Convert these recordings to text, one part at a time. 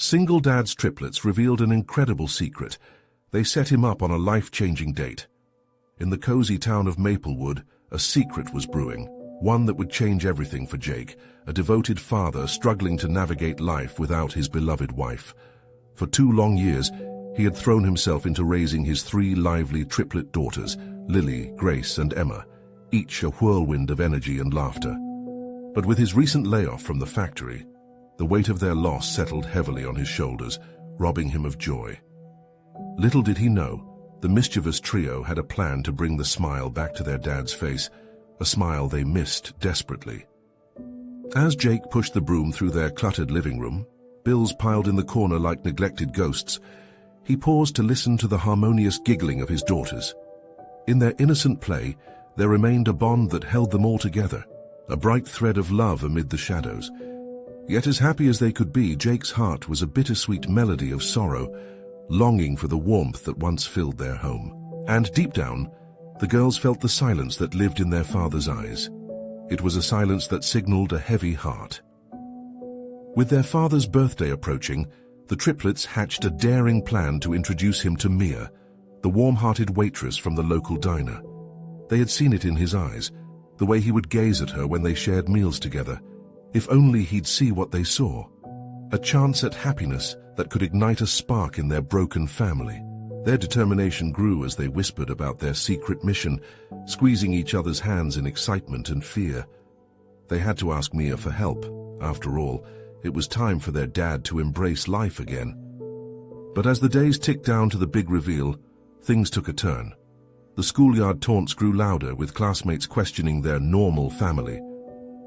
Single Dad's Triplets revealed an incredible secret. They set him up on a life-changing date. In the cozy town of Maplewood, a secret was brewing, one that would change everything for Jake, a devoted father struggling to navigate life without his beloved wife. For 2 long years, he had thrown himself into raising his 3 lively triplet daughters, Lily, Grace, and Emma, each a whirlwind of energy and laughter. But with his recent layoff from the factory, the weight of their loss settled heavily on his shoulders, robbing him of joy. Little did he know, the mischievous trio had a plan to bring the smile back to their dad's face, a smile they missed desperately. As Jake pushed the broom through their cluttered living room, bills piled in the corner like neglected ghosts, he paused to listen to the harmonious giggling of his daughters. In their innocent play, there remained a bond that held them all together, a bright thread of love amid the shadows. Yet as happy as they could be, Jake's heart was a bittersweet melody of sorrow, longing for the warmth that once filled their home. And deep down, the girls felt the silence that lived in their father's eyes. It was a silence that signaled a heavy heart. With their father's birthday approaching, the triplets hatched a daring plan to introduce him to Mia, the warm-hearted waitress from the local diner. They had seen it in his eyes, the way he would gaze at her when they shared meals together. If only he'd see what they saw. A chance at happiness that could ignite a spark in their broken family. Their determination grew as they whispered about their secret mission, squeezing each other's hands in excitement and fear. They had to ask Mia for help. After all, it was time for their dad to embrace life again. But as the days ticked down to the big reveal, things took a turn. The schoolyard taunts grew louder, with classmates questioning their normal family.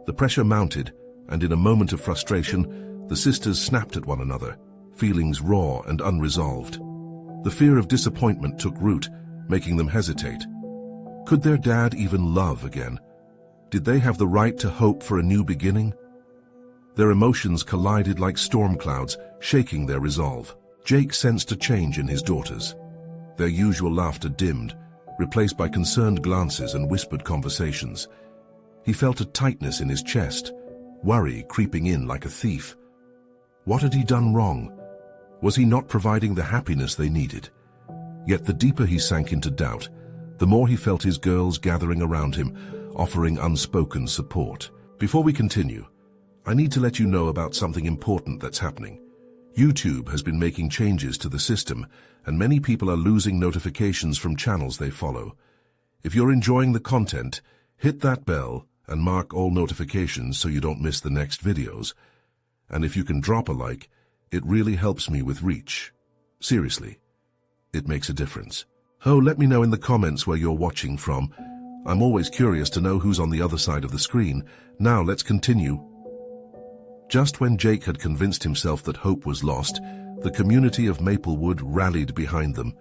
The pressure mounted, and in a moment of frustration, the sisters snapped at one another, feelings raw and unresolved. The fear of disappointment took root, making them hesitate. Could their dad even love again? Did they have the right to hope for a new beginning? Their emotions collided like storm clouds, shaking their resolve. Jake sensed a change in his daughters. Their usual laughter dimmed, replaced by concerned glances and whispered conversations. He felt a tightness in his chest, worry creeping in like a thief. What had he done wrong? Was he not providing the happiness they needed? Yet the deeper he sank into doubt, the more he felt his girls gathering around him, offering unspoken support. Before we continue, I need to let you know about something important that's happening. YouTube has been making changes to the system, and many people are losing notifications from channels they follow. If you're enjoying the content, hit that bell and mark all notifications so you don't miss the next videos. And if you can drop a like, it really helps me with reach. Seriously, it makes a difference. Oh, let me know in the comments where you're watching from. I'm always curious to know who's on the other side of the screen. Now let's continue. Just when Jake had convinced himself that hope was lost, the community of Maplewood rallied behind them.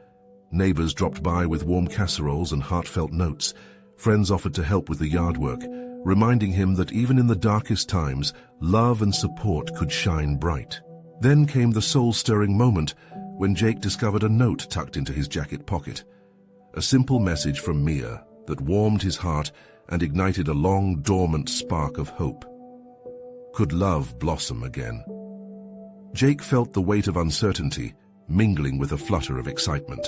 Neighbors dropped by with warm casseroles and heartfelt notes. Friends offered to help with the yard work, reminding him that even in the darkest times, love and support could shine bright. Then came the soul-stirring moment when Jake discovered a note tucked into his jacket pocket. A simple message from Mia that warmed his heart and ignited a long, dormant spark of hope. Could love blossom again? Jake felt the weight of uncertainty, mingling with a flutter of excitement.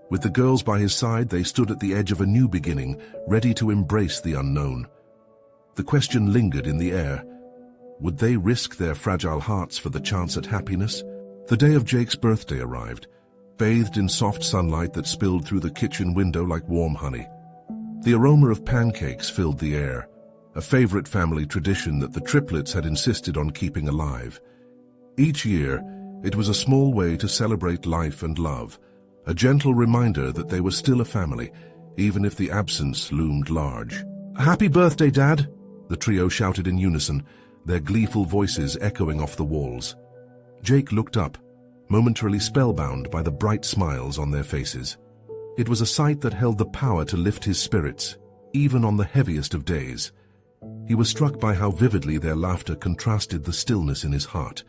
With the girls by his side, they stood at the edge of a new beginning, ready to embrace the unknown. The question lingered in the air. Would they risk their fragile hearts for the chance at happiness? The day of Jake's birthday arrived, bathed in soft sunlight that spilled through the kitchen window like warm honey. The aroma of pancakes filled the air, a favorite family tradition that the triplets had insisted on keeping alive. Each year, it was a small way to celebrate life and love, a gentle reminder that they were still a family, even if the absence loomed large. "Happy birthday, Dad!" the trio shouted in unison, their gleeful voices echoing off the walls. Jake looked up, momentarily spellbound by the bright smiles on their faces. It was a sight that held the power to lift his spirits, even on the heaviest of days. He was struck by how vividly their laughter contrasted the stillness in his heart.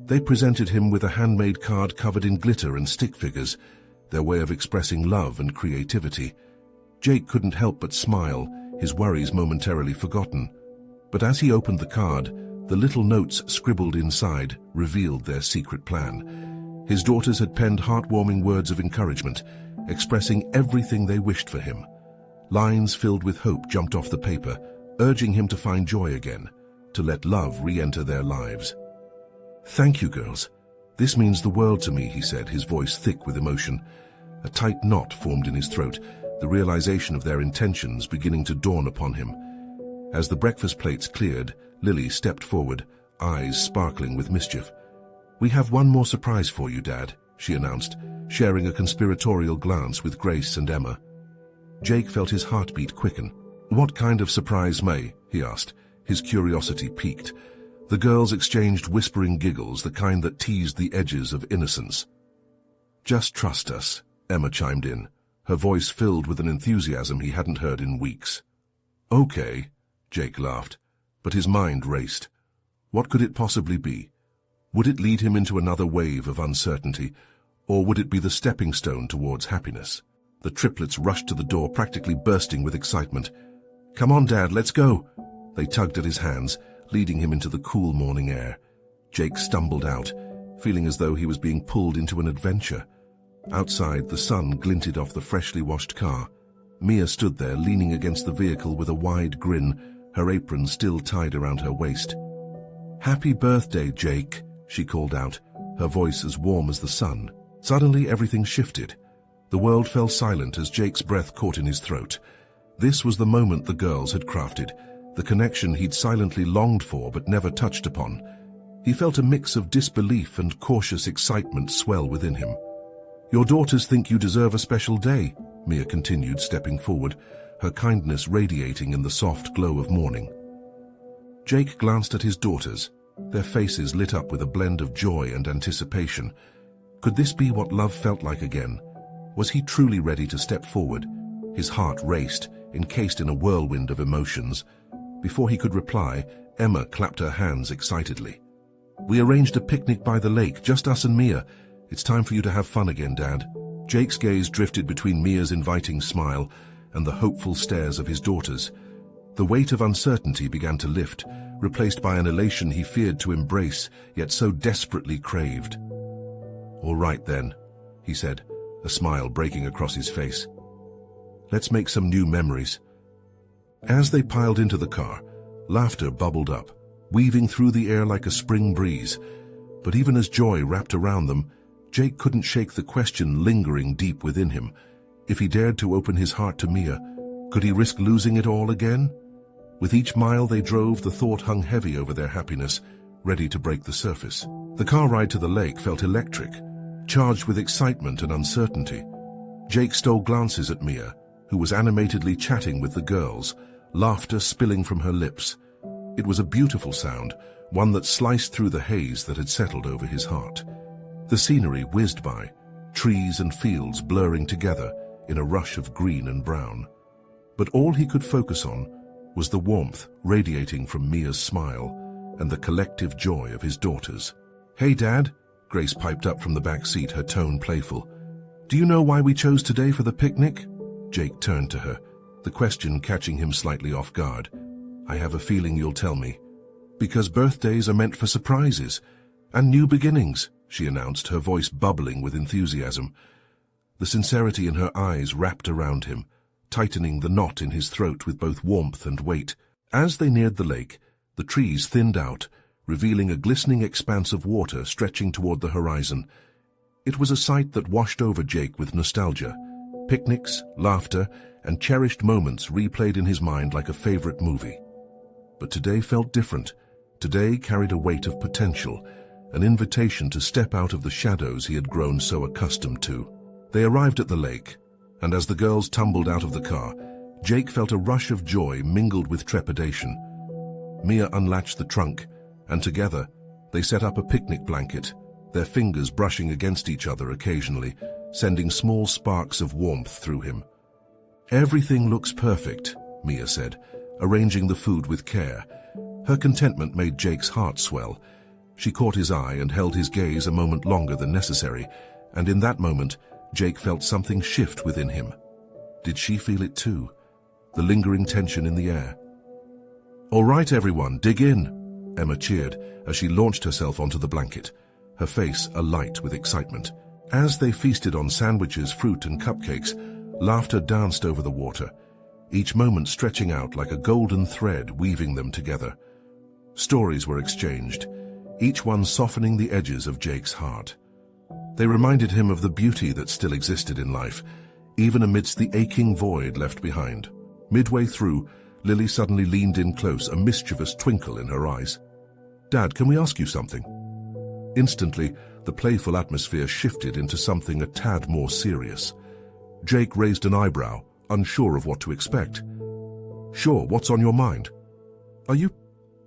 They presented him with a handmade card covered in glitter and stick figures, their way of expressing love and creativity. Jake couldn't help but smile, his worries momentarily forgotten. But as he opened the card, The little notes scribbled inside revealed their secret plan. His daughters had penned heartwarming words of encouragement, expressing everything they wished for him. Lines filled with hope jumped off the paper, urging him to find joy again, to let love re-enter their lives. "Thank you, girls. This means the world to me," he said, his voice thick with emotion. A tight knot formed in his throat, the realization of their intentions beginning to dawn upon him. As the breakfast plates cleared, Lily stepped forward, eyes sparkling with mischief. "We have one more surprise for you, Dad," she announced, sharing a conspiratorial glance with Grace and Emma. Jake felt his heartbeat quicken. "What kind of surprise, May?" he asked, his curiosity piqued. The girls exchanged whispering giggles, the kind that teased the edges of innocence. "Just trust us," Emma chimed in, her voice filled with an enthusiasm he hadn't heard in weeks. "Okay," Jake laughed, but his mind raced. What could it possibly be? Would it lead him into another wave of uncertainty, or would it be the stepping stone towards happiness? The triplets rushed to the door, practically bursting with excitement. "Come on, Dad, let's go!" They tugged at his hands, leading him into the cool morning air. Jake stumbled out, feeling as though he was being pulled into an adventure. Outside, the sun glinted off the freshly washed car. Mia stood there, leaning against the vehicle with a wide grin, her apron still tied around her waist. "Happy birthday, Jake," she called out, her voice as warm as the sun. Suddenly, everything shifted. The world fell silent as Jake's breath caught in his throat. This was the moment the girls had crafted, the connection he'd silently longed for but never touched upon. He felt a mix of disbelief and cautious excitement swell within him. "Your daughters think you deserve a special day," Mia continued, stepping forward, her kindness radiating in the soft glow of morning. Jake glanced at his daughters, their faces lit up with a blend of joy and anticipation. Could this be what love felt like again? Was he truly ready to step forward? His heart raced, encased in a whirlwind of emotions. Before he could reply, Emma clapped her hands excitedly. "We arranged a picnic by the lake, just us and Mia. It's time for you to have fun again, Dad." Jake's gaze drifted between Mia's inviting smile and the hopeful stares of his daughters. The weight of uncertainty began to lift, replaced by an elation he feared to embrace, yet so desperately craved. "All right then," he said, a smile breaking across his face. "Let's make some new memories." As they piled into the car, laughter bubbled up, weaving through the air like a spring breeze. But even as joy wrapped around them, Jake couldn't shake the question lingering deep within him. If he dared to open his heart to Mia, could he risk losing it all again? With each mile they drove, the thought hung heavy over their happiness, ready to break the surface. The car ride to the lake felt electric, charged with excitement and uncertainty. Jake stole glances at Mia, who was animatedly chatting with the girls, laughter spilling from her lips. It was a beautiful sound, one that sliced through the haze that had settled over his heart. The scenery whizzed by, trees and fields blurring together in a rush of green and brown. But all he could focus on was the warmth radiating from Mia's smile and the collective joy of his daughters. "Hey, Dad," Grace piped up from the back seat, her tone playful. "Do you know why we chose today for the picnic?" Jake turned to her, the question catching him slightly off guard. "I have a feeling you'll tell me." "Because birthdays are meant for surprises and new beginnings," she announced, her voice bubbling with enthusiasm. The sincerity in her eyes wrapped around him, tightening the knot in his throat with both warmth and weight. As they neared the lake, the trees thinned out, revealing a glistening expanse of water stretching toward the horizon. It was a sight that washed over Jake with nostalgia. Picnics, laughter, and cherished moments replayed in his mind like a favorite movie. But today felt different. Today carried a weight of potential, an invitation to step out of the shadows he had grown so accustomed to. They arrived at the lake, and as the girls tumbled out of the car, Jake felt a rush of joy mingled with trepidation. Mia unlatched the trunk, and together they set up a picnic blanket, their fingers brushing against each other occasionally, sending small sparks of warmth through him. "Everything looks perfect," Mia said, arranging the food with care. Her contentment made Jake's heart swell. She caught his eye and held his gaze a moment longer than necessary, and in that moment, Jake felt something shift within him. Did she feel it too? The lingering tension in the air. "All right, everyone, dig in," Emma cheered as she launched herself onto the blanket, her face alight with excitement. As they feasted on sandwiches, fruit, and cupcakes, laughter danced over the water, each moment stretching out like a golden thread weaving them together. Stories were exchanged, each one softening the edges of Jake's heart. They reminded him of the beauty that still existed in life, even amidst the aching void left behind. Midway through, Lily suddenly leaned in close, a mischievous twinkle in her eyes. "Dad, can we ask you something?" Instantly, the playful atmosphere shifted into something a tad more serious. Jake raised an eyebrow, unsure of what to expect. "Sure, what's on your mind?" "Are you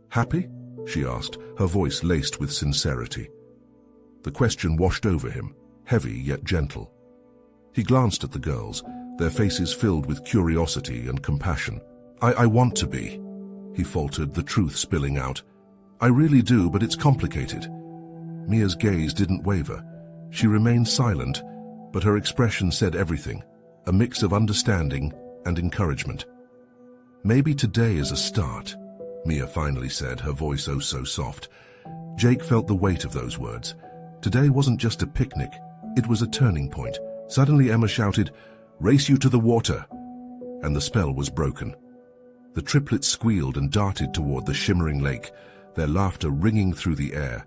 happy?" she asked, her voice laced with sincerity. The question washed over him, heavy yet gentle. He glanced at the girls, their faces filled with curiosity and compassion. I want to be," he faltered, the truth spilling out. "I really do, but it's complicated." Mia's gaze didn't waver. She remained silent, but her expression said everything, a mix of understanding and encouragement. "Maybe today is a start," Mia finally said, her voice oh so soft. Jake felt the weight of those words. Today wasn't just a picnic, it was a turning point. Suddenly Emma shouted, "Race you to the water!" And the spell was broken. The triplets squealed and darted toward the shimmering lake, their laughter ringing through the air.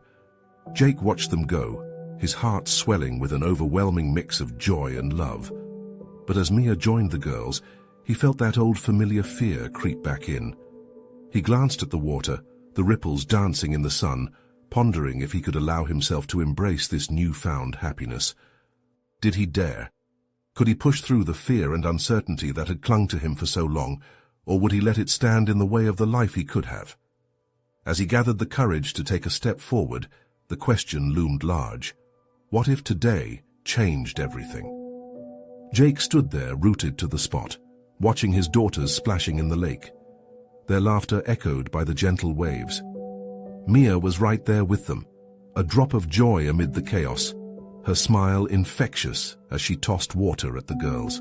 Jake watched them go, his heart swelling with an overwhelming mix of joy and love. But as Mia joined the girls, he felt that old familiar fear creep back in. He glanced at the water, the ripples dancing in the sun, pondering if he could allow himself to embrace this newfound happiness. Did he dare? Could he push through the fear and uncertainty that had clung to him for so long, or would he let it stand in the way of the life he could have? As he gathered the courage to take a step forward, the question loomed large. What if today changed everything? Jake stood there, rooted to the spot, watching his daughters splashing in the lake, their laughter echoed by the gentle waves. Mia was right there with them, a drop of joy amid the chaos, her smile infectious as she tossed water at the girls.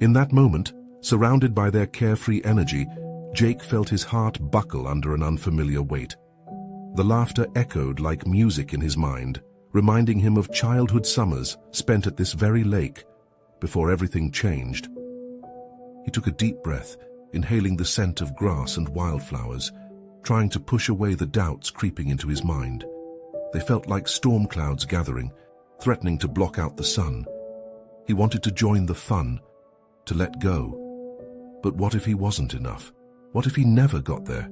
In that moment, surrounded by their carefree energy, Jake felt his heart buckle under an unfamiliar weight. The laughter echoed like music in his mind, reminding him of childhood summers spent at this very lake before everything changed. He took a deep breath, inhaling the scent of grass and wildflowers, trying to push away the doubts creeping into his mind. They felt like storm clouds gathering, threatening to block out the sun. He wanted to join the fun, to let go. But what if he wasn't enough? What if he never got there?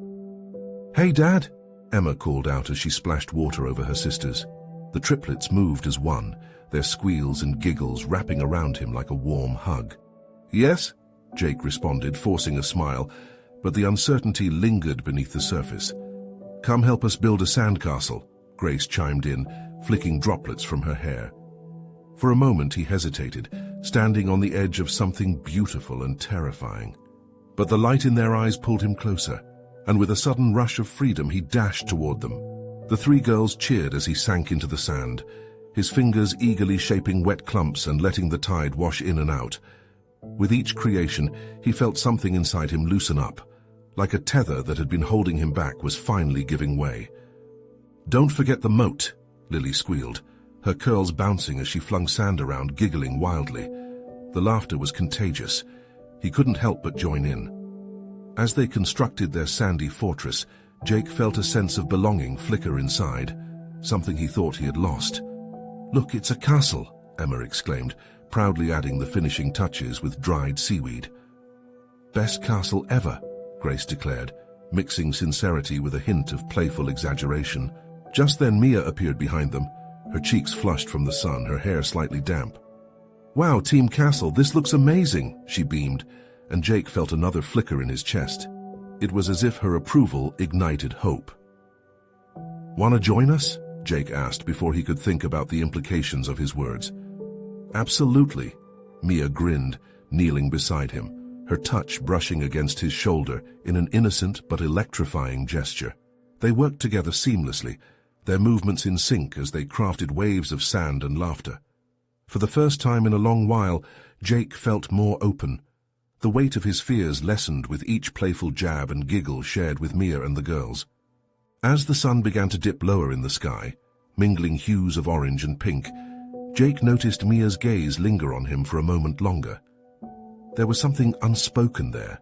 "Hey, Dad!" Emma called out as she splashed water over her sisters. The triplets moved as one, their squeals and giggles wrapping around him like a warm hug. "Yes?" Jake responded, forcing a smile, but the uncertainty lingered beneath the surface. "Come help us build a sandcastle," Grace chimed in, flicking droplets from her hair. For a moment he hesitated, standing on the edge of something beautiful and terrifying. But the light in their eyes pulled him closer, and with a sudden rush of freedom he dashed toward them. The three girls cheered as he sank into the sand, his fingers eagerly shaping wet clumps and letting the tide wash in and out. With each creation, he felt something inside him loosen up, like a tether that had been holding him back was finally giving way. "Don't forget the moat," Lily squealed, her curls bouncing as she flung sand around, giggling wildly. The laughter was contagious. He couldn't help but join in. As they constructed their sandy fortress, Jake felt a sense of belonging flicker inside, something he thought he had lost. "Look, it's a castle," Emma exclaimed, proudly adding the finishing touches with dried seaweed. "Best castle ever," Grace declared, mixing sincerity with a hint of playful exaggeration. Just then Mia appeared behind them, her cheeks flushed from the sun, her hair slightly damp. "Wow, Team Castle, this looks amazing," she beamed, and Jake felt another flicker in his chest. It was as if her approval ignited hope. "Want to join us?" Jake asked before he could think about the implications of his words. "Absolutely," Mia grinned, kneeling beside him, her touch brushing against his shoulder in an innocent but electrifying gesture. They worked together seamlessly, their movements in sync as they crafted waves of sand and laughter. For the first time in a long while, Jake felt more open. The weight of his fears lessened with each playful jab and giggle shared with Mia and the girls. As the sun began to dip lower in the sky, mingling hues of orange and pink, Jake noticed Mia's gaze linger on him for a moment longer. There was something unspoken there.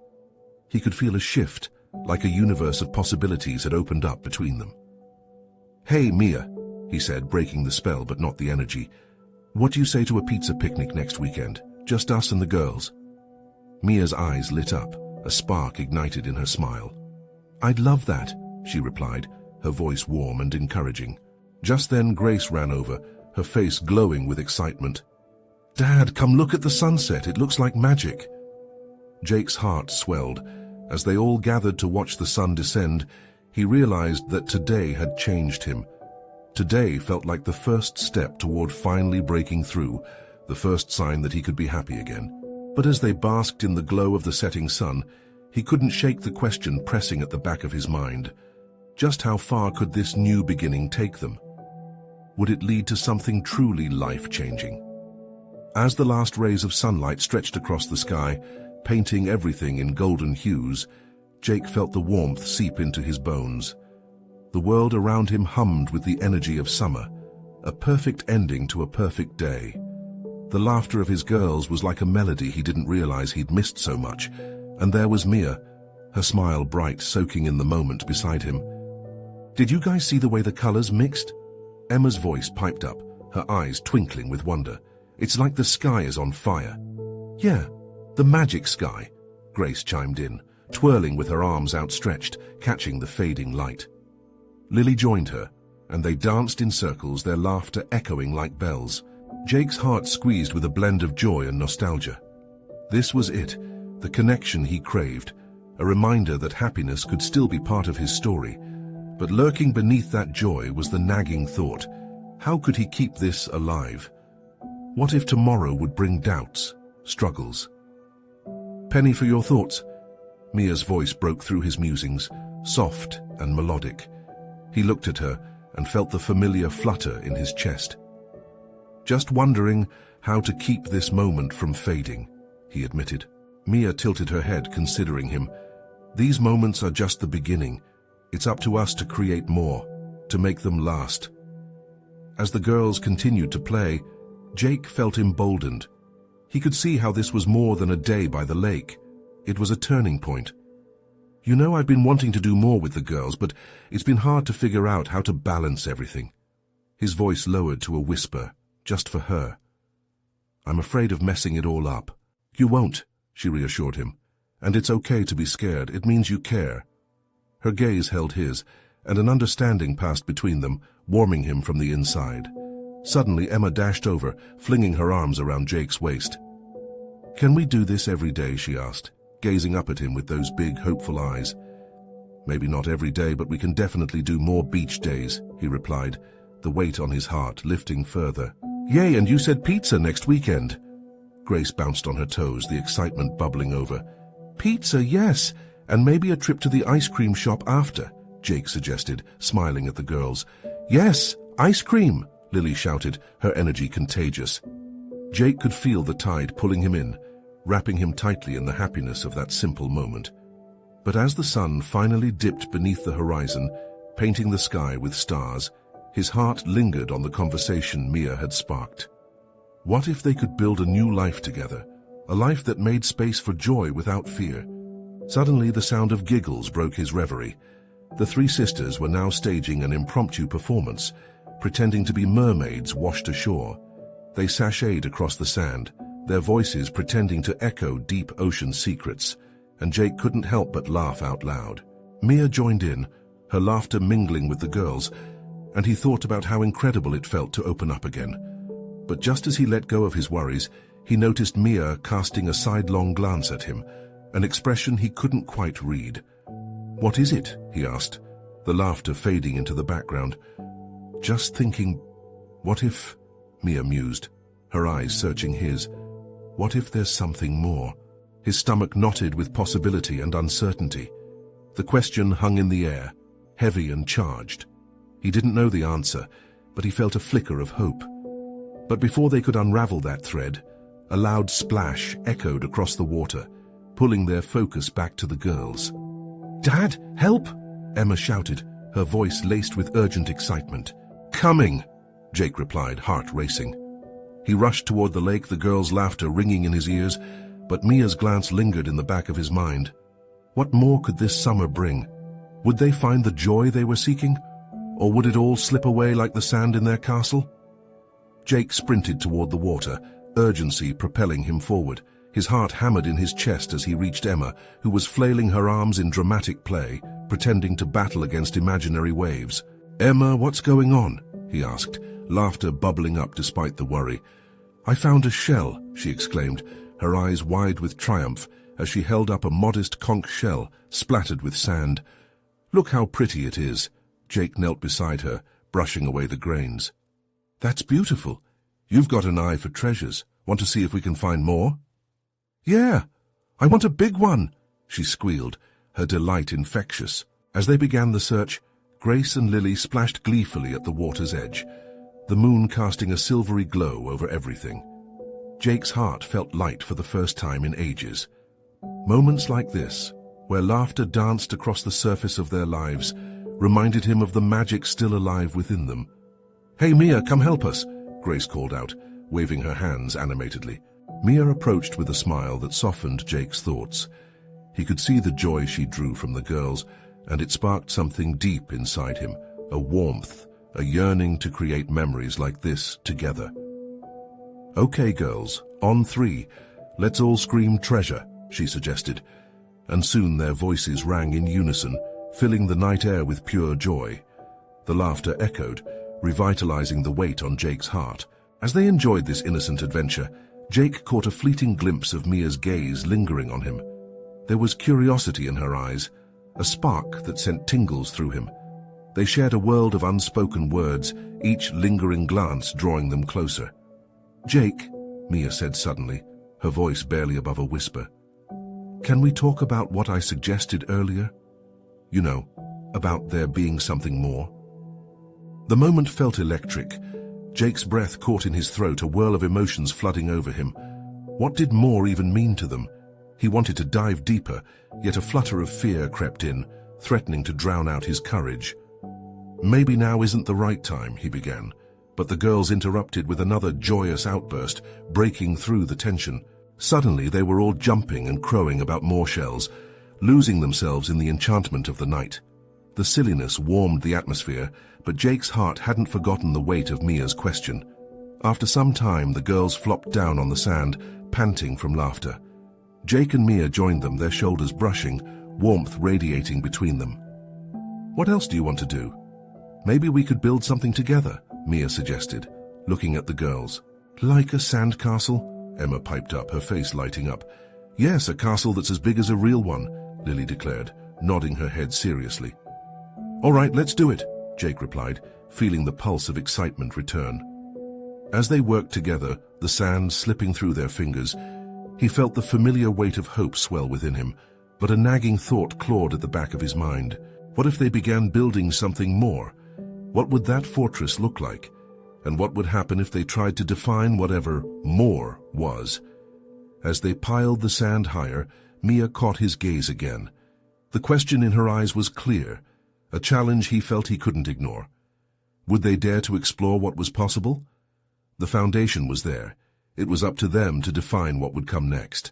He could feel a shift, like a universe of possibilities had opened up between them. "Hey, Mia," he said, breaking the spell but not the energy. "What do you say to a pizza picnic next weekend? Just us and the girls?" Mia's eyes lit up, a spark ignited in her smile. "I'd love that," she replied, her voice warm and encouraging. Just then Grace ran over, her face glowing with excitement. "Dad, come look at the sunset. It looks like magic." Jake's heart swelled. As they all gathered to watch the sun descend, he realized that today had changed him. Today felt like the first step toward finally breaking through, the first sign that he could be happy again. But as they basked in the glow of the setting sun, he couldn't shake the question pressing at the back of his mind. Just how far could this new beginning take them? Would it lead to something truly life-changing? As the last rays of sunlight stretched across the sky, painting everything in golden hues, Jake felt the warmth seep into his bones. The world around him hummed with the energy of summer, a perfect ending to a perfect day. The laughter of his girls was like a melody he didn't realize he'd missed so much, and there was Mia, her smile bright, soaking in the moment beside him. "Did you guys see the way the colors mixed?" Emma's voice piped up, her eyes twinkling with wonder. "It's like the sky is on fire." "Yeah, the magic sky," Grace chimed in, twirling with her arms outstretched, catching the fading light. Lily joined her, and they danced in circles, their laughter echoing like bells. Jake's heart squeezed with a blend of joy and nostalgia. This was it, the connection he craved, a reminder that happiness could still be part of his story. But lurking beneath that joy was the nagging thought, how could he keep this alive? What if tomorrow would bring doubts, struggles? "Penny for your thoughts." Mia's voice broke through his musings, soft and melodic. He looked at her and felt the familiar flutter in his chest. "Just wondering how to keep this moment from fading," he admitted. Mia tilted her head, considering him. "These moments are just the beginning. It's up to us to create more, to make them last." As the girls continued to play, Jake felt emboldened. He could see how this was more than a day by the lake. It was a turning point. "You know, I've been wanting to do more with the girls, but it's been hard to figure out how to balance everything." His voice lowered to a whisper, just for her. "I'm afraid of messing it all up." "You won't," she reassured him. "And it's okay to be scared. It means you care." Her gaze held his, and an understanding passed between them, warming him from the inside. Suddenly, Emma dashed over, flinging her arms around Jake's waist. "Can we do this every day?" she asked, gazing up at him with those big, hopeful eyes. "Maybe not every day, but we can definitely do more beach days," he replied, the weight on his heart lifting further. "Yay, and you said pizza next weekend." Grace bounced on her toes, the excitement bubbling over. "Pizza, yes, and maybe a trip to the ice cream shop after," Jake suggested, smiling at the girls. "Yes, ice cream," Lily shouted, her energy contagious. Jake could feel the tide pulling him in, wrapping him tightly in the happiness of that simple moment. But as the sun finally dipped beneath the horizon, painting the sky with stars, his heart lingered on the conversation Mia had sparked. What if they could build a new life together, a life that made space for joy without fear? Suddenly, the sound of giggles broke his reverie. The three sisters were now staging an impromptu performance, pretending to be mermaids washed ashore. They sashayed across the sand, their voices pretending to echo deep ocean secrets, and Jake couldn't help but laugh out loud. Mia joined in, her laughter mingling with the girls, and he thought about how incredible it felt to open up again. But just as he let go of his worries, he noticed Mia casting a sidelong glance at him, an expression he couldn't quite read. "What is it?" he asked, the laughter fading into the background. "Just thinking, what if," Mia mused, her eyes searching his. "What if there's something more?" His stomach knotted with possibility and uncertainty. The question hung in the air, heavy and charged. He didn't know the answer, but he felt a flicker of hope. But before they could unravel that thread, a loud splash echoed across the water, pulling their focus back to the girls. "Dad, help!" Emma shouted, her voice laced with urgent excitement. "Coming," Jake replied, heart racing. He rushed toward the lake, the girls' laughter ringing in his ears, but Mia's glance lingered in the back of his mind. What more could this summer bring? Would they find the joy they were seeking? Or would it all slip away like the sand in their castle? Jake sprinted toward the water, urgency propelling him forward. His heart hammered in his chest as he reached Emma, who was flailing her arms in dramatic play, pretending to battle against imaginary waves. "Emma, what's going on?" he asked, laughter bubbling up despite the worry. "I found a shell," she exclaimed, her eyes wide with triumph as she held up a modest conch shell splattered with sand. "Look how pretty it is." Jake knelt beside her, brushing away the grains. "That's beautiful. You've got an eye for treasures. Want to see if we can find more?" "Yeah, I want a big one," she squealed, her delight infectious. As they began the search, Grace and Lily splashed gleefully at the water's edge, the moon casting a silvery glow over everything. Jake's heart felt light for the first time in ages. Moments like this, where laughter danced across the surface of their lives, reminded him of the magic still alive within them. "Hey Mia, come help us," Grace called out, waving her hands animatedly. Mia approached with a smile that softened Jake's thoughts. He could see the joy she drew from the girls, and it sparked something deep inside him, a warmth, a yearning to create memories like this together. "Okay, girls, on 3, let's all scream treasure," she suggested, and soon their voices rang in unison, filling the night air with pure joy. The laughter echoed, revitalizing the weight on Jake's heart. As they enjoyed this innocent adventure, Jake caught a fleeting glimpse of Mia's gaze lingering on him. There was curiosity in her eyes, a spark that sent tingles through him. They shared a world of unspoken words, each lingering glance drawing them closer. "Jake," Mia said suddenly, her voice barely above a whisper, "can we talk about what I suggested earlier? You know, about there being something more?" The moment felt electric. Jake's breath caught in his throat, a whirl of emotions flooding over him. What did more even mean to them? He wanted to dive deeper, yet a flutter of fear crept in, threatening to drown out his courage. "Maybe now isn't the right time," he began, but the girls interrupted with another joyous outburst, breaking through the tension. Suddenly they were all jumping and crowing about more shells, losing themselves in the enchantment of the night. The silliness warmed the atmosphere, but Jake's heart hadn't forgotten the weight of Mia's question. After some time, the girls flopped down on the sand, panting from laughter. Jake and Mia joined them, their shoulders brushing, warmth radiating between them. "What else do you want to do? Maybe we could build something together," Mia suggested, looking at the girls. "Like a sandcastle?" Emma piped up, her face lighting up. "Yes, a castle that's as big as a real one," Lily declared, nodding her head seriously. "All right, let's do it," Jake replied, feeling the pulse of excitement return. As they worked together, the sand slipping through their fingers, he felt the familiar weight of hope swell within him, but a nagging thought clawed at the back of his mind. What if they began building something more? What would that fortress look like? And what would happen if they tried to define whatever more was? As they piled the sand higher, Mia caught his gaze again. The question in her eyes was clear, a challenge he felt he couldn't ignore. Would they dare to explore what was possible? The foundation was there. It was up to them to define what would come next.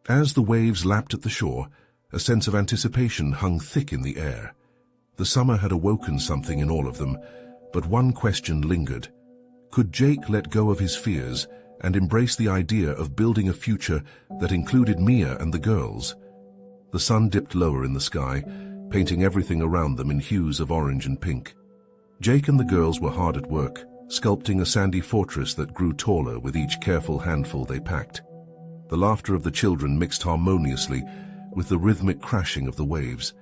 As the waves lapped at the shore, a sense of anticipation hung thick in the air. The summer had awoken something in all of them, but one question lingered. Could Jake let go of his fears and embrace the idea of building a future that included Mia and the girls? The sun dipped lower in the sky, painting everything around them in hues of orange and pink. Jake and the girls were hard at work, sculpting a sandy fortress that grew taller with each careful handful they packed. The laughter of the children mixed harmoniously with the rhythmic crashing of the waves,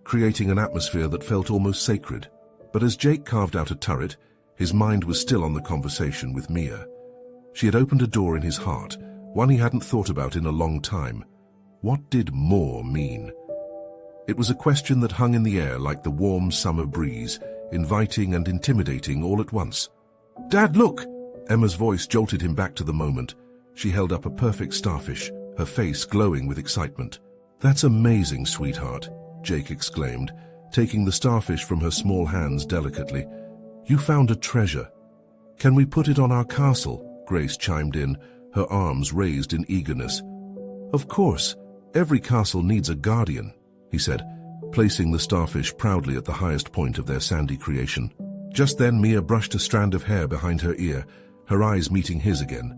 creating an atmosphere that felt almost sacred. But as Jake carved out a turret, his mind was still on the conversation with Mia. She had opened a door in his heart, one he hadn't thought about in a long time. What did more mean? It was a question that hung in the air like the warm summer breeze, inviting and intimidating all at once. "Dad, look!" Emma's voice jolted him back to the moment. She held up a perfect starfish, her face glowing with excitement. "That's amazing, sweetheart," Jake exclaimed, taking the starfish from her small hands delicately. "You found a treasure. Can we put it on our castle?" Grace chimed in, her arms raised in eagerness. "Of course, every castle needs a guardian," he said, placing the starfish proudly at the highest point of their sandy creation. Just then Mia brushed a strand of hair behind her ear, her eyes meeting his again.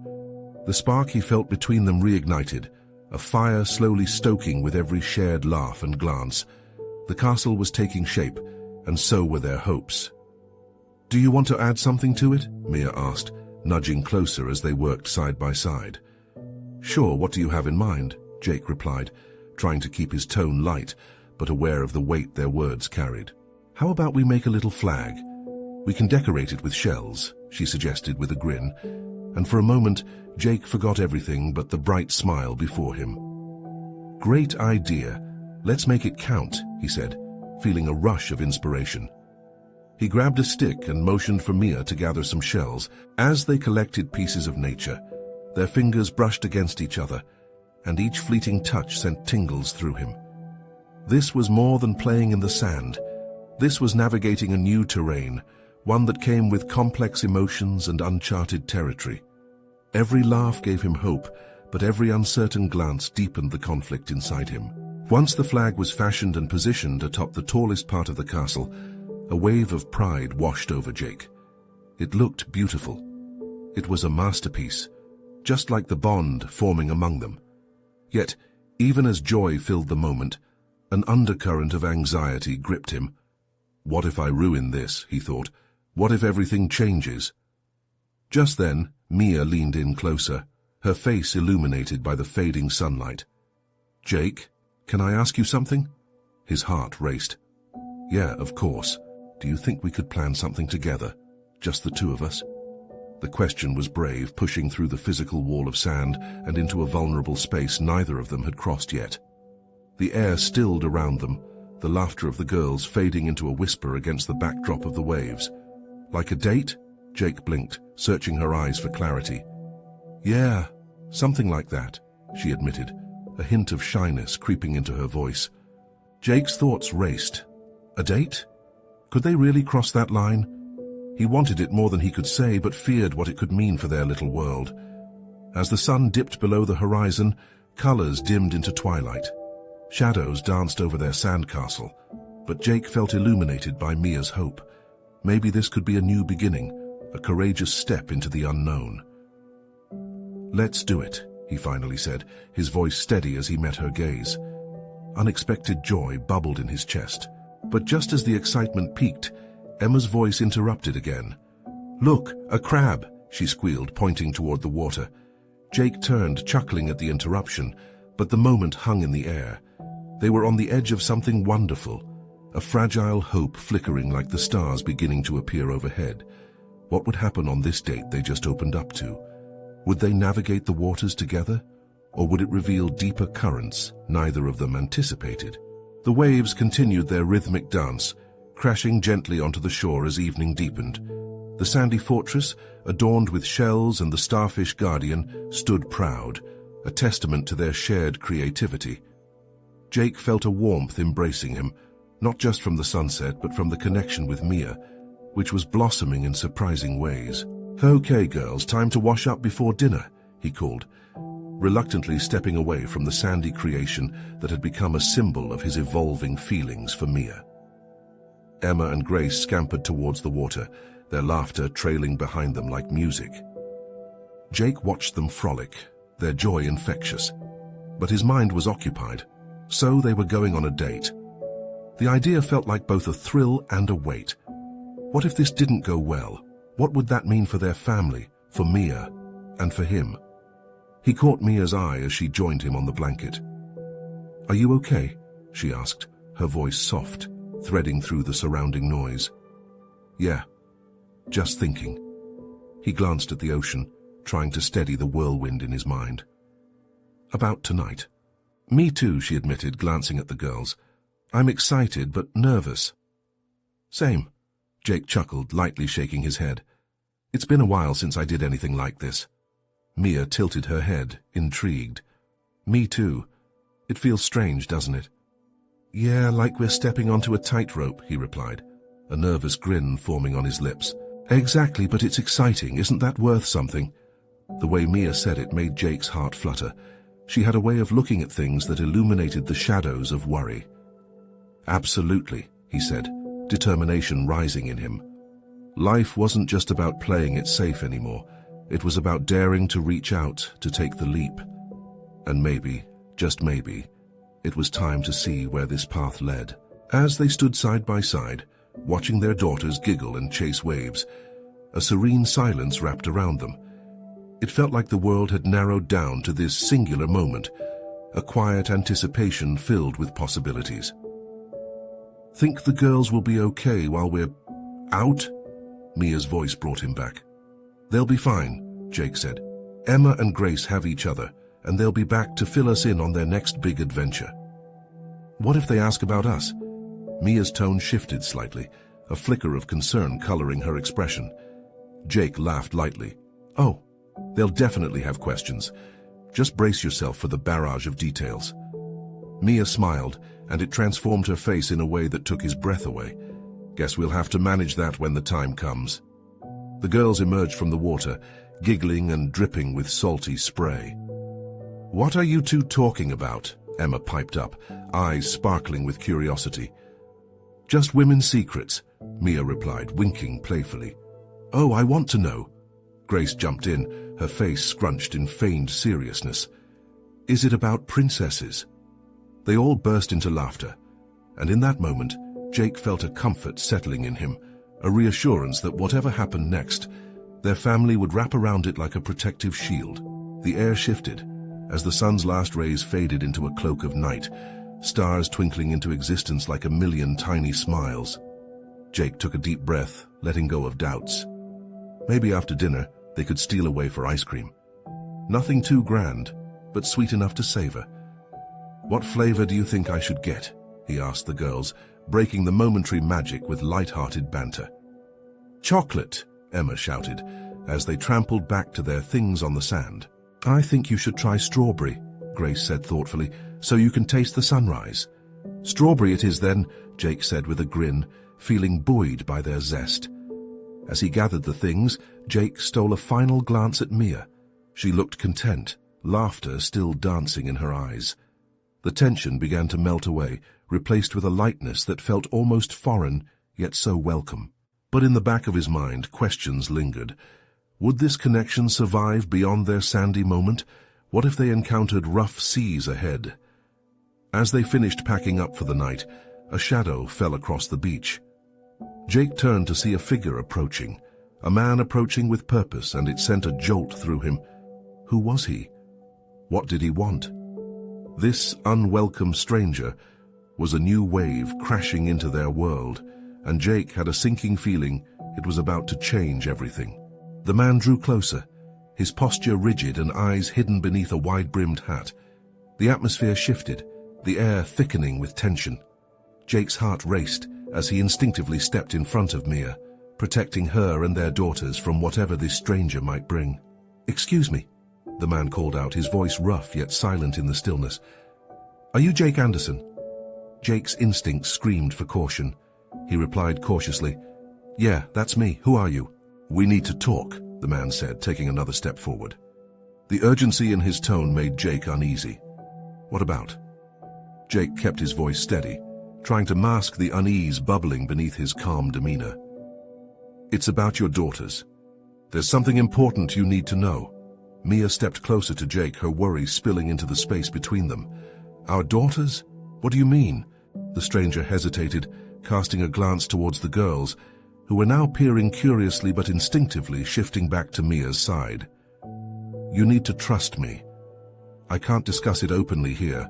The spark he felt between them reignited, a fire slowly stoking with every shared laugh and glance. The castle was taking shape, and so were their hopes. "Do you want to add something to it?" Mia asked, nudging closer as they worked side by side. "Sure, what do you have in mind?" Jake replied, trying to keep his tone light, but aware of the weight their words carried. "How about we make a little flag? We can decorate it with shells," she suggested with a grin, and for a moment Jake forgot everything but the bright smile before him. "Great idea. Let's make it count," he said, feeling a rush of inspiration. He grabbed a stick and motioned for Mia to gather some shells. As they collected pieces of nature, their fingers brushed against each other, and each fleeting touch sent tingles through him. This was more than playing in the sand. This was navigating a new terrain, one that came with complex emotions and uncharted territory. Every laugh gave him hope, but every uncertain glance deepened the conflict inside him. Once the flag was fashioned and positioned atop the tallest part of the castle, a wave of pride washed over Jake. It looked beautiful. It was a masterpiece, just like the bond forming among them. Yet, even as joy filled the moment, an undercurrent of anxiety gripped him. "What if I ruin this?" he thought. "What if everything changes?" Just then, Mia leaned in closer, her face illuminated by the fading sunlight. "Jake, can I ask you something?" His heart raced. "Yeah, of course. Do you think we could plan something together? Just the two of us?" The question was brave, pushing through the physical wall of sand and into a vulnerable space neither of them had crossed yet. The air stilled around them, the laughter of the girls fading into a whisper against the backdrop of the waves. "Like a date?" Jake blinked, searching her eyes for clarity. "Yeah, something like that," she admitted, a hint of shyness creeping into her voice. Jake's thoughts raced. A date? Could they really cross that line? He wanted it more than he could say, but feared what it could mean for their little world. As the sun dipped below the horizon, colors dimmed into twilight. Shadows danced over their sandcastle, but Jake felt illuminated by Mia's hope. Maybe this could be a new beginning, a courageous step into the unknown. "Let's do it," he finally said, his voice steady as he met her gaze. Unexpected joy bubbled in his chest. But just as the excitement peaked, Emma's voice interrupted again. "Look, a crab!" she squealed, pointing toward the water. Jake turned, chuckling at the interruption, but the moment hung in the air. They were on the edge of something wonderful, a fragile hope flickering like the stars beginning to appear overhead. What would happen on this date they just opened up to? Would they navigate the waters together, or would it reveal deeper currents neither of them anticipated? The waves continued their rhythmic dance, crashing gently onto the shore as evening deepened. The sandy fortress, adorned with shells and the starfish guardian, stood proud, a testament to their shared creativity. Jake felt a warmth embracing him, not just from the sunset but from the connection with Mia, which was blossoming in surprising ways. "Okay, girls, time to wash up before dinner," he called, reluctantly stepping away from the sandy creation that had become a symbol of his evolving feelings for Mia. Emma and Grace scampered towards the water, their laughter trailing behind them like music. Jake watched them frolic, their joy infectious, but his mind was occupied. So they were going on a date. The idea felt like both a thrill and a weight. What if this didn't go well? What would that mean for their family, for Mia, and for him? He caught Mia's eye as she joined him on the blanket. "Are you okay?" she asked, her voice soft, threading through the surrounding noise. "Yeah, just thinking." He glanced at the ocean, trying to steady the whirlwind in his mind. "About tonight." "Me too," she admitted, glancing at the girls. "I'm excited but nervous." "Same," Jake chuckled, lightly shaking his head. "It's been a while since I did anything like this." Mia tilted her head, intrigued. "Me too. It feels strange, doesn't it?" Yeah, like we're stepping onto a tightrope, he replied, a nervous grin forming on his lips. Exactly, but it's exciting. Isn't that worth something? The way Mia said it made Jake's heart flutter. She had a way of looking at things that illuminated the shadows of worry. Absolutely, he said, determination rising in him. Life wasn't just about playing it safe anymore. It was about daring to reach out, to take the leap. And maybe, just maybe, it was time to see where this path led. As they stood side by side, watching their daughters giggle and chase waves, a serene silence wrapped around them. It felt like the world had narrowed down to this singular moment, a quiet anticipation filled with possibilities. Think the girls will be okay while we're out? Mia's voice brought him back. They'll be fine, Jake said. Emma and Grace have each other, and they'll be back to fill us in on their next big adventure. What if they ask about us? Mia's tone shifted slightly, a flicker of concern coloring her expression. Jake laughed lightly. Oh, they'll definitely have questions. Just brace yourself for the barrage of details. Mia smiled, and it transformed her face in a way that took his breath away. Guess we'll have to manage that when the time comes. The girls emerged from the water, giggling and dripping with salty spray. What are you two talking about? Emma piped up, eyes sparkling with curiosity. Just women's secrets, Mia replied, winking playfully. Oh, I want to know. Grace jumped in, her face scrunched in feigned seriousness. Is it about princesses? They all burst into laughter, and in that moment, Jake felt a comfort settling in him, a reassurance that whatever happened next, their family would wrap around it like a protective shield. The air shifted, as the sun's last rays faded into a cloak of night, stars twinkling into existence like a million tiny smiles. Jake took a deep breath, letting go of doubts. Maybe after dinner, they could steal away for ice cream. Nothing too grand, but sweet enough to savor. What flavor do you think I should get? He asked the girls, breaking the momentary magic with light-hearted banter. Chocolate, Emma shouted, as they trampled back to their things on the sand. I think you should try strawberry, Grace said thoughtfully, so you can taste the sunrise. Strawberry it is then, Jake said with a grin, feeling buoyed by their zest. As he gathered the things, Jake stole a final glance at Mia. She looked content, laughter still dancing in her eyes. The tension began to melt away, replaced with a lightness that felt almost foreign, yet so welcome. But in the back of his mind, questions lingered. Would this connection survive beyond their sandy moment? What if they encountered rough seas ahead? As they finished packing up for the night, a shadow fell across the beach. Jake turned to see a figure approaching, a man approaching with purpose, and it sent a jolt through him. Who was he? What did he want? This unwelcome stranger was a new wave crashing into their world, and Jake had a sinking feeling it was about to change everything. The man drew closer, his posture rigid and eyes hidden beneath a wide-brimmed hat. The atmosphere shifted, the air thickening with tension. Jake's heart raced as he instinctively stepped in front of Mia, protecting her and their daughters from whatever this stranger might bring. Excuse me, the man called out, his voice rough yet silent in the stillness. Are you Jake Anderson? Jake's instinct screamed for caution. He replied cautiously, Yeah, that's me. Who are you? We need to talk, the man said, taking another step forward. The urgency in his tone made Jake uneasy. What about? Jake kept his voice steady, trying to mask the unease bubbling beneath his calm demeanor. It's about your daughters. There's something important you need to know. Mia stepped closer to Jake, her worry spilling into the space between them. Our daughters? What do you mean? The stranger hesitated, casting a glance towards the girls, who were now peering curiously but instinctively, shifting back to Mia's side. You need to trust me. I can't discuss it openly here.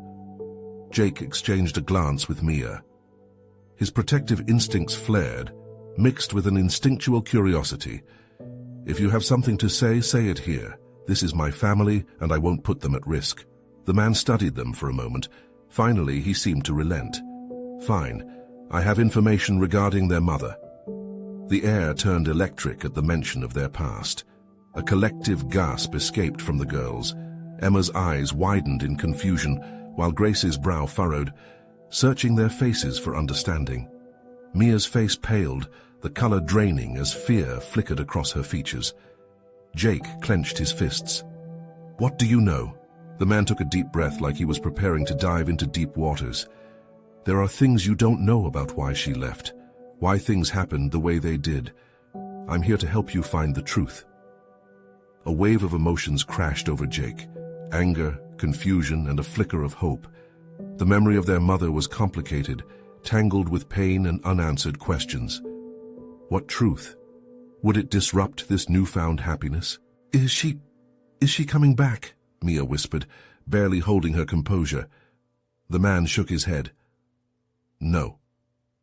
Jake exchanged a glance with Mia. His protective instincts flared, mixed with an instinctual curiosity. If you have something to say, say it here. This is my family, and I won't put them at risk. The man studied them for a moment. Finally, he seemed to relent. Fine. I have information regarding their mother. The air turned electric at the mention of their past. A collective gasp escaped from the girls. Emma's eyes widened in confusion, while Grace's brow furrowed. searching their faces for understanding. Mia's face paled, the color draining as fear flickered across her features. Jake clenched his fists. "What do you know?" The man took a deep breath like he was preparing to dive into deep waters. "There are things you don't know about why she left, why things happened the way they did. I'm here to help you find the truth." A wave of emotions crashed over Jake. Anger, confusion, and a flicker of hope. The memory of their mother was complicated, tangled with pain and unanswered questions. What truth? Would it disrupt this newfound happiness? Is she coming back?" Mia whispered, barely holding her composure. The man shook his head. "No.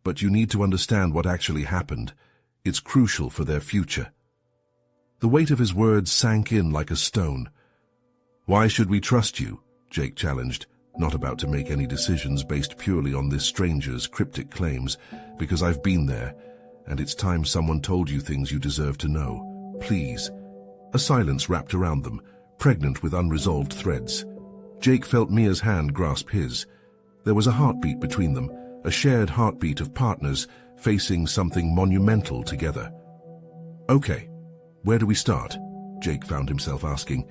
But you need to understand what actually happened. It's crucial for their future." The weight of his words sank in like a stone. "Why should we trust you?" Jake challenged, not about to make any decisions based purely on this stranger's cryptic claims. "Because I've been there, and it's time someone told you things you deserve to know. Please." A silence wrapped around them, pregnant with unresolved threads. Jake felt Mia's hand grasp his. There was a heartbeat between them, a shared heartbeat of partners facing something monumental together. "Okay, where do we start?" Jake found himself asking,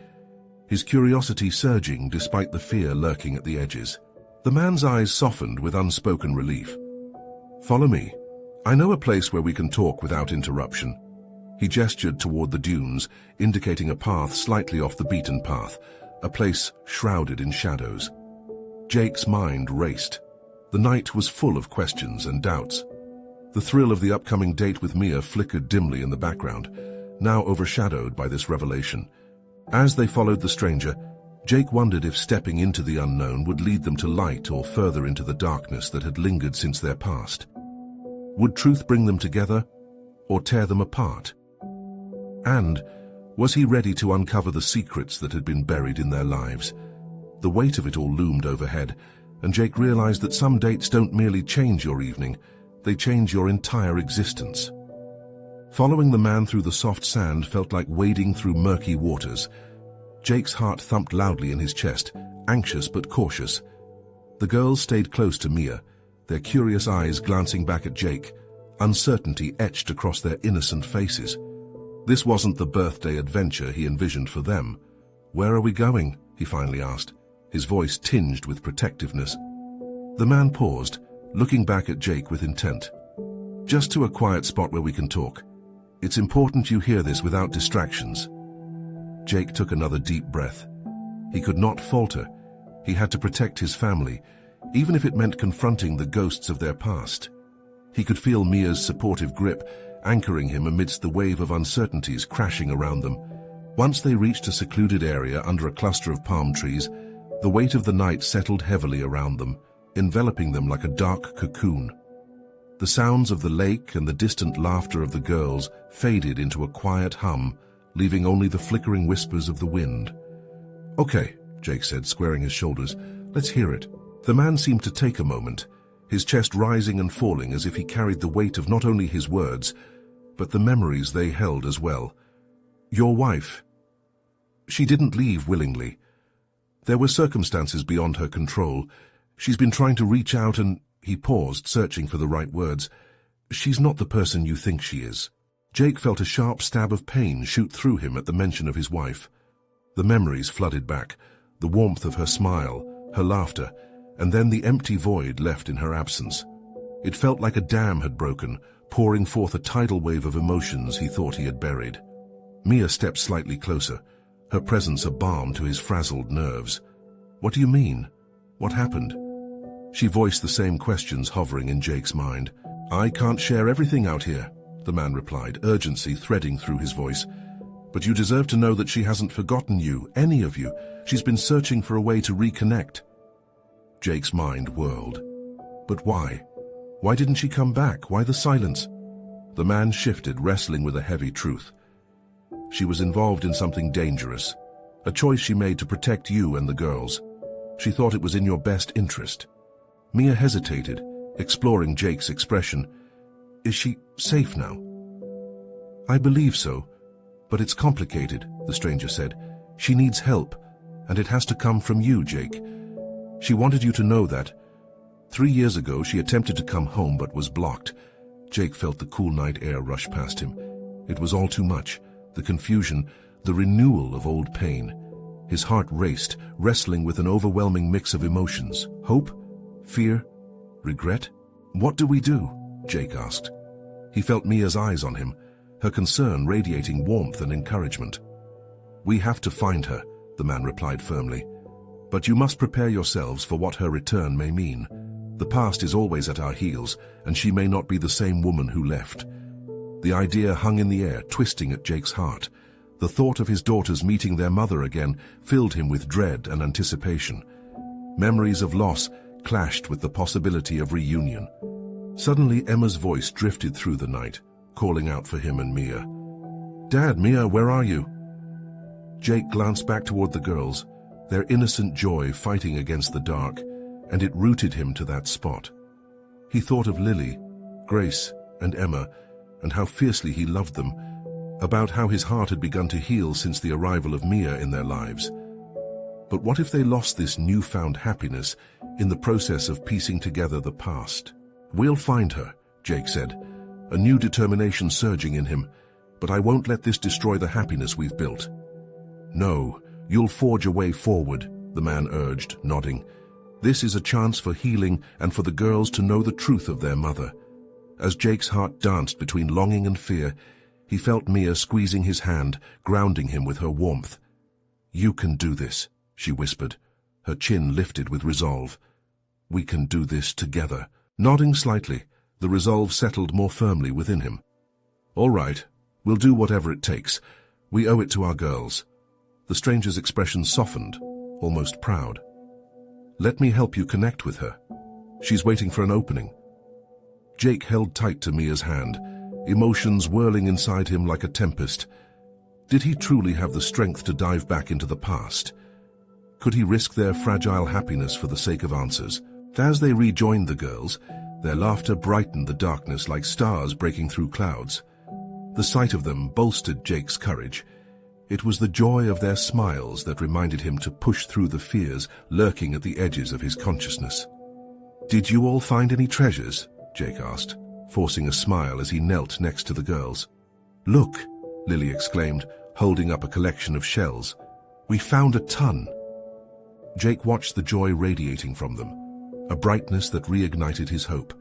his curiosity surging despite the fear lurking at the edges. The man's eyes softened with unspoken relief. "Follow me. I know a place where we can talk without interruption." He gestured toward the dunes, indicating a path slightly off the beaten path, a place shrouded in shadows. Jake's mind raced. The night was full of questions and doubts. The thrill of the upcoming date with Mia flickered dimly in the background, now overshadowed by this revelation. As they followed the stranger, Jake wondered if stepping into the unknown would lead them to light or further into the darkness that had lingered since their past. Would truth bring them together, or tear them apart? And was he ready to uncover the secrets that had been buried in their lives? The weight of it all loomed overhead, and Jake realized that some dates don't merely change your evening, they change your entire existence. Following the man through the soft sand felt like wading through murky waters. Jake's heart thumped loudly in his chest, anxious but cautious. The girls stayed close to Mia, their curious eyes glancing back at Jake, uncertainty etched across their innocent faces. This wasn't the birthday adventure he envisioned for them. "Where are we going?" he finally asked, his voice tinged with protectiveness. The man paused, looking back at Jake with intent. "Just to a quiet spot where we can talk. It's important you hear this without distractions." Jake took another deep breath. He could not falter. He had to protect his family, even if it meant confronting the ghosts of their past. He could feel Mia's supportive grip, anchoring him amidst the wave of uncertainties crashing around them. Once they reached a secluded area under a cluster of palm trees, the weight of the night settled heavily around them, enveloping them like a dark cocoon. The sounds of the lake and the distant laughter of the girls faded into a quiet hum, leaving only the flickering whispers of the wind. "Okay," Jake said, squaring his shoulders. "Let's hear it." The man seemed to take a moment, his chest rising and falling as if he carried the weight of not only his words, but the memories they held as well. "Your wife. She didn't leave willingly. There were circumstances beyond her control. She's been trying to reach out and—" He paused, searching for the right words. "She's not the person you think she is." Jake felt a sharp stab of pain shoot through him at the mention of his wife. The memories flooded back, the warmth of her smile, her laughter, and then the empty void left in her absence. It felt like a dam had broken, pouring forth a tidal wave of emotions he thought he had buried. Mia stepped slightly closer, her presence a balm to his frazzled nerves. "What do you mean? What happened?" She voiced the same questions hovering in Jake's mind. "I can't share everything out here," the man replied, urgency threading through his voice. "But you deserve to know that she hasn't forgotten you, any of you. She's been searching for a way to reconnect." Jake's mind whirled. But why? Why didn't she come back? Why the silence? The man shifted, wrestling with a heavy truth. She was involved in something dangerous, a choice she made to protect you and the girls. She thought it was in your best interest. Mia hesitated, exploring Jake's expression. "Is she safe now?" "I believe so, but it's complicated," the stranger said. "She needs help, and it has to come from you, Jake. She wanted you to know that. 3 years ago, she attempted to come home but was blocked. Jake felt the cool night air rush past him. It was all too much. The confusion, the renewal of old pain. His heart raced, wrestling with an overwhelming mix of emotions. Hope? Fear? Regret? What do we do? Jake asked. He felt Mia's eyes on him, her concern radiating warmth and encouragement. We have to find her, the man replied firmly. But you must prepare yourselves for what her return may mean. The past is always at our heels, and she may not be the same woman who left. The idea hung in the air, twisting at Jake's heart. The thought of his daughters meeting their mother again filled him with dread and anticipation. Memories of loss clashed with the possibility of reunion. Suddenly, Emma's voice drifted through the night, calling out for him and Mia. "Dad, Mia, where are you?" Jake glanced back toward the girls, their innocent joy fighting against the dark, and it rooted him to that spot. He thought of Lily, Grace, and Emma, and how fiercely he loved them, about how his heart had begun to heal since the arrival of Mia in their lives. But what if they lost this newfound happiness in the process of piecing together the past? "We'll find her," Jake said, a new determination surging in him. "But I won't let this destroy the happiness we've built." "No, you'll forge a way forward," the man urged, nodding. "This is a chance for healing and for the girls to know the truth of their mother." As Jake's heart danced between longing and fear, he felt Mia squeezing his hand, grounding him with her warmth. "You can do this," she whispered, her chin lifted with resolve. "We can do this together." Nodding slightly, the resolve settled more firmly within him. "All right, we'll do whatever it takes. We owe it to our girls." The stranger's expression softened, almost proud. "Let me help you connect with her. She's waiting for an opening." Jake held tight to Mia's hand, emotions whirling inside him like a tempest. Did he truly have the strength to dive back into the past? Could he risk their fragile happiness for the sake of answers? As they rejoined the girls, their laughter brightened the darkness like stars breaking through clouds. The sight of them bolstered Jake's courage. It was the joy of their smiles that reminded him to push through the fears lurking at the edges of his consciousness. "Did you all find any treasures?" Jake asked, forcing a smile as he knelt next to the girls. "Look," Lily exclaimed, holding up a collection of shells. "We found a ton." Jake watched the joy radiating from them, a brightness that reignited his hope.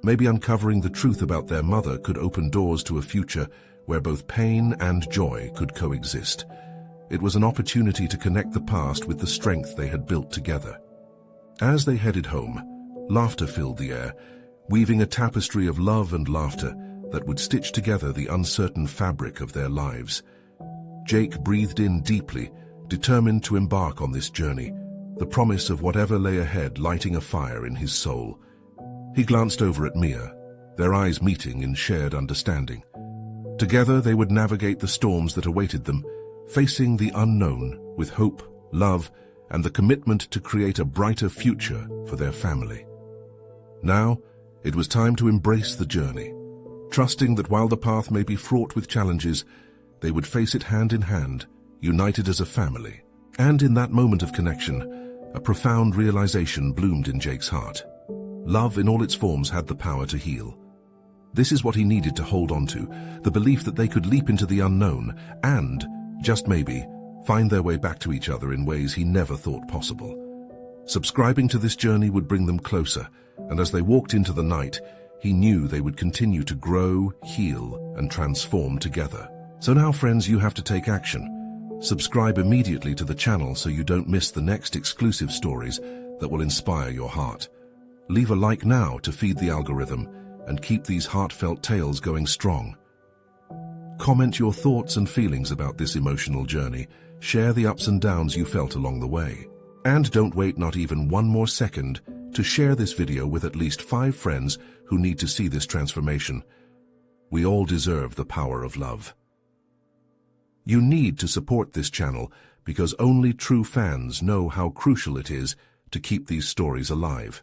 Maybe uncovering the truth about their mother could open doors to a future where both pain and joy could coexist. It was an opportunity to connect the past with the strength they had built together. As they headed home, laughter filled the air, weaving a tapestry of love and laughter that would stitch together the uncertain fabric of their lives. Jake breathed in deeply, determined to embark on this journey, the promise of whatever lay ahead lighting a fire in his soul. He glanced over at Mia, their eyes meeting in shared understanding. Together they would navigate the storms that awaited them, facing the unknown with hope, love, and the commitment to create a brighter future for their family. Now, it was time to embrace the journey, trusting that while the path may be fraught with challenges, they would face it hand in hand, united as a family. And in that moment of connection, a profound realization bloomed in Jake's heart. Love in all its forms had the power to heal. This is what he needed to hold on to, the belief that they could leap into the unknown and, just maybe, find their way back to each other in ways he never thought possible. Subscribing to this journey would bring them closer, and as they walked into the night, he knew they would continue to grow, heal, and transform together. So now, friends, you have to take action. Subscribe immediately to the channel so you don't miss the next exclusive stories that will inspire your heart. Leave a like now to feed the algorithm and keep these heartfelt tales going strong. Comment your thoughts and feelings about this emotional journey. Share the ups and downs you felt along the way. And don't wait not even one more second to share this video with at least 5 friends who need to see this transformation. We all deserve the power of love. You need to support this channel because only true fans know how crucial it is to keep these stories alive.